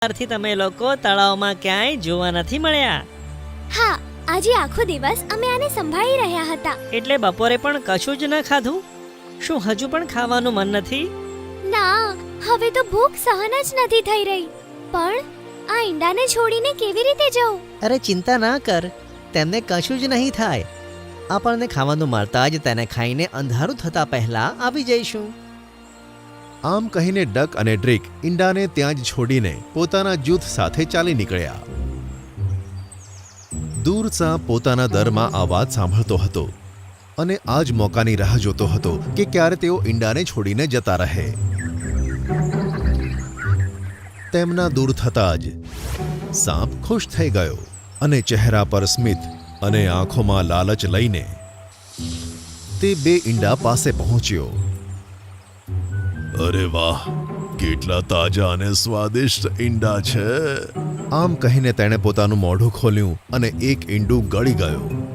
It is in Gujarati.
ત્યારથી તમે લોકો તળાવમાં ક્યાંય જોવા નથી મળ્યા. હા, આજે આખો દિવસ અમે આને સંભાળી રહ્યા હતા. એટલે બપોરે પણ કશું જ ન ખાધું? શું હજુ પણ ખાવાનું મન નથી? ના, હવે તો ભૂખ સહન જ નથી થઈ રહી. પણ આ ઈંડાને છોડીને કેવી રીતે જવું? અરે ચિંતા ના કર, તેમને કશું જ નહીં થાય. આપણને ખાવાનું મળતા જ તેને ખાઈને અંધારું થતા પહેલા આવી જઈશું. આમ કહીને ડક અને ડ્રેક ઈંડાને ત્યાં જ છોડીને પોતાના જૂથ સાથે ચાલી નીકળ્યા. દૂર સાપ પોતાના દરમાં આ વાત સાંભળતો હતો અને આ જ મોકાની રાહ જોતો હતો કે ક્યારે તેઓ ઈંડાને છોડીને જતા રહે. તેમના દૂર થતાં જ સાપ ખુશ થઈ ગયો અને ચહેરા પર સ્મિત અને આંખોમાં લાલચ લઈને તે બે ઈંડા પાસે પહોંચ્યો. અરે વાહ, કેટલા તાજા અને સ્વાદિષ્ટ ઈંડા છે! આમ કહીને તેણે પોતાનું મોઢું ખોલ્યું અને એક ઈંડું ગળી ગયું.